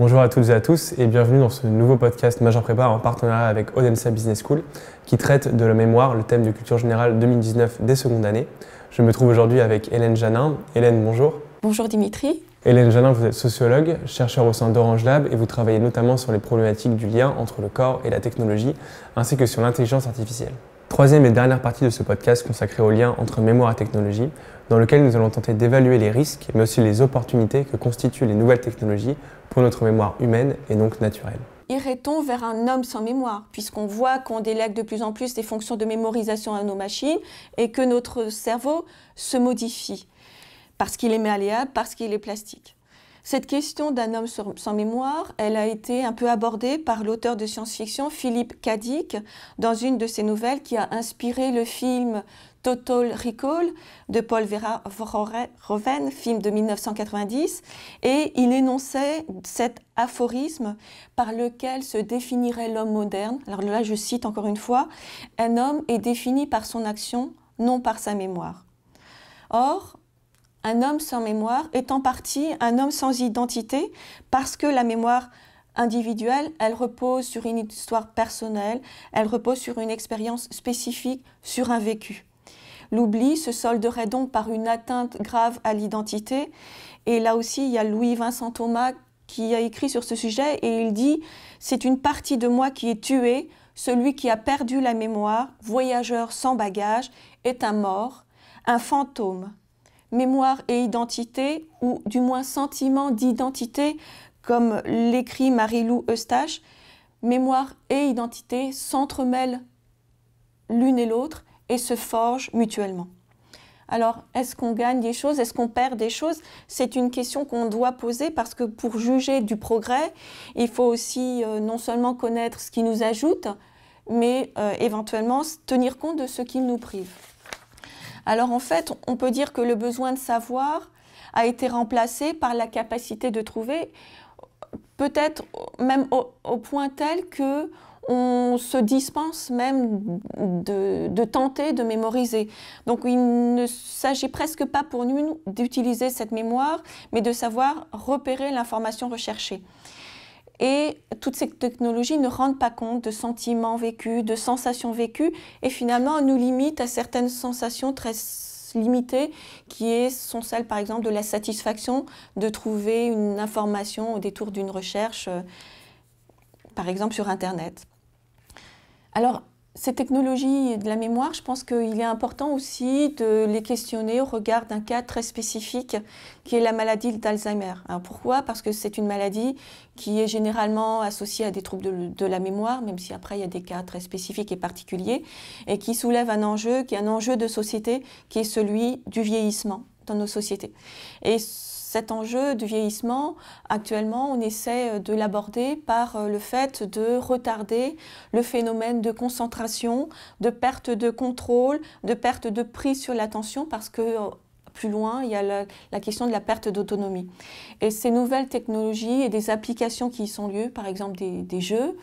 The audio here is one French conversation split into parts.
Bonjour à toutes et à tous et bienvenue dans ce nouveau podcast Major Prépa en partenariat avec Odense Business School qui traite de la mémoire, le thème de culture générale 2019 des secondes années. Je me trouve aujourd'hui avec Hélène Janin. Hélène, bonjour. Bonjour Dimitri. Hélène Janin, vous êtes sociologue, chercheur au sein d'Orange Lab et vous travaillez notamment sur les problématiques du lien entre le corps et la technologie ainsi que sur l'intelligence artificielle. Troisième et dernière partie de ce podcast consacrée au lien entre mémoire et technologie, dans lequel nous allons tenter d'évaluer les risques, mais aussi les opportunités que constituent les nouvelles technologies pour notre mémoire humaine et donc naturelle. Irait-on vers un homme sans mémoire, puisqu'on voit qu'on délègue de plus en plus des fonctions de mémorisation à nos machines et que notre cerveau se modifie, parce qu'il est malléable, parce qu'il est plastique. Cette question d'un homme sans mémoire, elle a été un peu abordée par l'auteur de science-fiction Philippe K. Dick dans une de ses nouvelles qui a inspiré le film Total Recall de Paul Verhoeven, film de 1990, et il énonçait cet aphorisme par lequel se définirait l'homme moderne. Alors là, je cite encore une fois, « Un homme est défini par son action, non par sa mémoire ». Or, un homme sans mémoire est en partie un homme sans identité parce que la mémoire individuelle, elle repose sur une histoire personnelle, elle repose sur une expérience spécifique, sur un vécu. L'oubli se solderait donc par une atteinte grave à l'identité. Et là aussi, il y a Louis-Vincent Thomas qui a écrit sur ce sujet et il dit « C'est une partie de moi qui est tuée, celui qui a perdu la mémoire, voyageur sans bagage, est un mort, un fantôme. » Mémoire et identité, ou du moins sentiment d'identité, comme l'écrit Marie-Lou Eustache, mémoire et identité s'entremêlent l'une et l'autre et se forgent mutuellement. Alors, est-ce qu'on gagne des choses? Est-ce qu'on perd des choses? C'est une question qu'on doit poser parce que pour juger du progrès, il faut aussi non seulement connaître ce qui nous ajoute, mais éventuellement tenir compte de ce qui nous prive. Alors en fait, on peut dire que le besoin de savoir a été remplacé par la capacité de trouver, peut-être même au point tel que on se dispense même de tenter de mémoriser. Donc il ne s'agit presque pas pour nous d'utiliser cette mémoire, mais de savoir repérer l'information recherchée. Et toutes ces technologies ne rendent pas compte de sentiments vécus, de sensations vécues, et finalement nous limitent à certaines sensations très limitées, sont celles par exemple de la satisfaction de trouver une information au détour d'une recherche, par exemple sur Internet. Alors, ces technologies de la mémoire, je pense qu'il est important aussi de les questionner au regard d'un cas très spécifique qui est la maladie d'Alzheimer. Alors pourquoi? Parce que c'est une maladie qui est généralement associée à des troubles de la mémoire, même si après il y a des cas très spécifiques et particuliers, et qui soulève un enjeu, qui est un enjeu de société, qui est celui du vieillissement dans nos sociétés. Et cet enjeu du vieillissement, actuellement, on essaie de l'aborder par le fait de retarder le phénomène de concentration, de perte de contrôle, de perte de prise sur l'attention, parce que plus loin, il y a la question de la perte d'autonomie. Et ces nouvelles technologies et des applications qui y sont lieu, par exemple des jeux,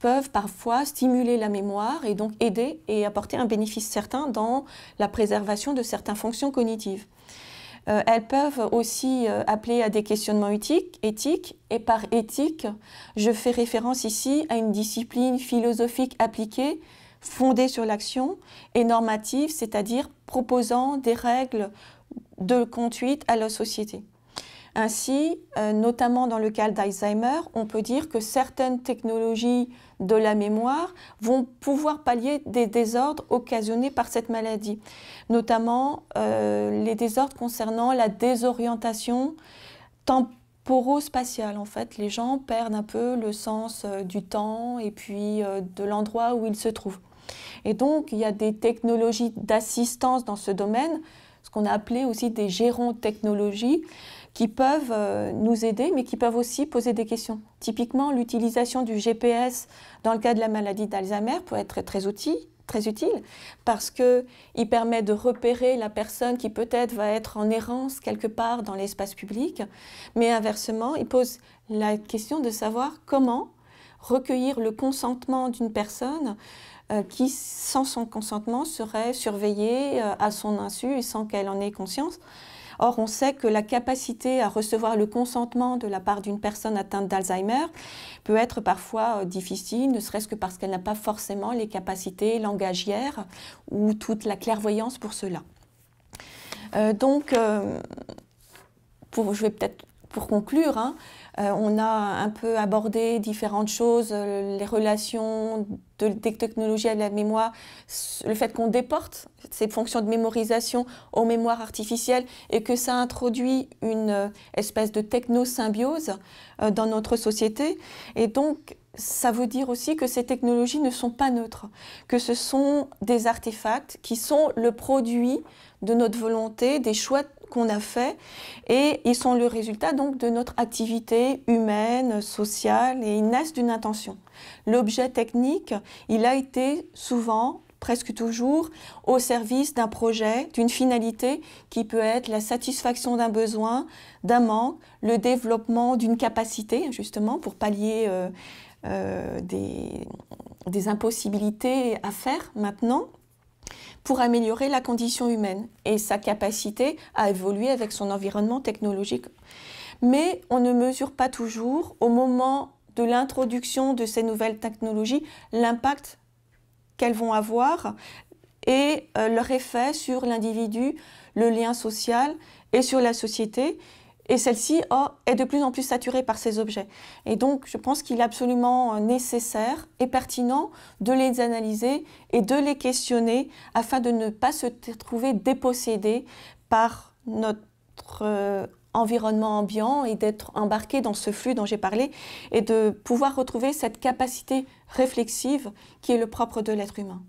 peuvent parfois stimuler la mémoire et donc aider et apporter un bénéfice certain dans la préservation de certaines fonctions cognitives. Elles peuvent aussi appeler à des questionnements éthiques, et par éthique, je fais référence ici à une discipline philosophique appliquée, fondée sur l'action, et normative, c'est-à-dire proposant des règles de conduite à la société. Ainsi, notamment dans le cas d'Alzheimer, on peut dire que certaines technologies de la mémoire vont pouvoir pallier des désordres occasionnés par cette maladie, notamment les désordres concernant la désorientation temporo-spatiale. En fait, les gens perdent un peu le sens du temps et puis de l'endroit où ils se trouvent. Et donc, il y a des technologies d'assistance dans ce domaine, ce qu'on a appelé aussi des gérontechnologies, qui peuvent nous aider, mais qui peuvent aussi poser des questions. Typiquement, l'utilisation du GPS dans le cas de la maladie d'Alzheimer peut être très utile parce qu'il permet de repérer la personne qui peut-être va être en errance quelque part dans l'espace public, mais inversement, il pose la question de savoir comment recueillir le consentement d'une personne qui, sans son consentement, serait surveillée à son insu et sans qu'elle en ait conscience. Or, on sait que la capacité à recevoir le consentement de la part d'une personne atteinte d'Alzheimer peut être parfois difficile, ne serait-ce que parce qu'elle n'a pas forcément les capacités langagières ou toute la clairvoyance pour cela. Je vais peut-être pour conclure, on a un peu abordé différentes choses, les relations des technologies à la mémoire, le fait qu'on déporte ces fonctions de mémorisation aux mémoires artificielles et que ça introduit une espèce de technosymbiose dans notre société. Et donc, ça veut dire aussi que ces technologies ne sont pas neutres, que ce sont des artefacts qui sont le produit de notre volonté, des choix qu'on a faits, et ils sont le résultat donc de notre activité humaine, sociale, et ils naissent d'une intention. L'objet technique, il a été souvent, presque toujours, au service d'un projet, d'une finalité qui peut être la satisfaction d'un besoin, d'un manque, le développement d'une capacité, justement, pour pallier des impossibilités à faire maintenant, pour améliorer la condition humaine et sa capacité à évoluer avec son environnement technologique. Mais on ne mesure pas toujours, au moment de l'introduction de ces nouvelles technologies, l'impact qu'elles vont avoir et leur effet sur l'individu, le lien social et sur la société. Et celle-ci est de plus en plus saturée par ces objets. Et donc, je pense qu'il est absolument nécessaire et pertinent de les analyser et de les questionner afin de ne pas se trouver dépossédé par notre environnement ambiant et d'être embarqué dans ce flux dont j'ai parlé et de pouvoir retrouver cette capacité réflexive qui est le propre de l'être humain.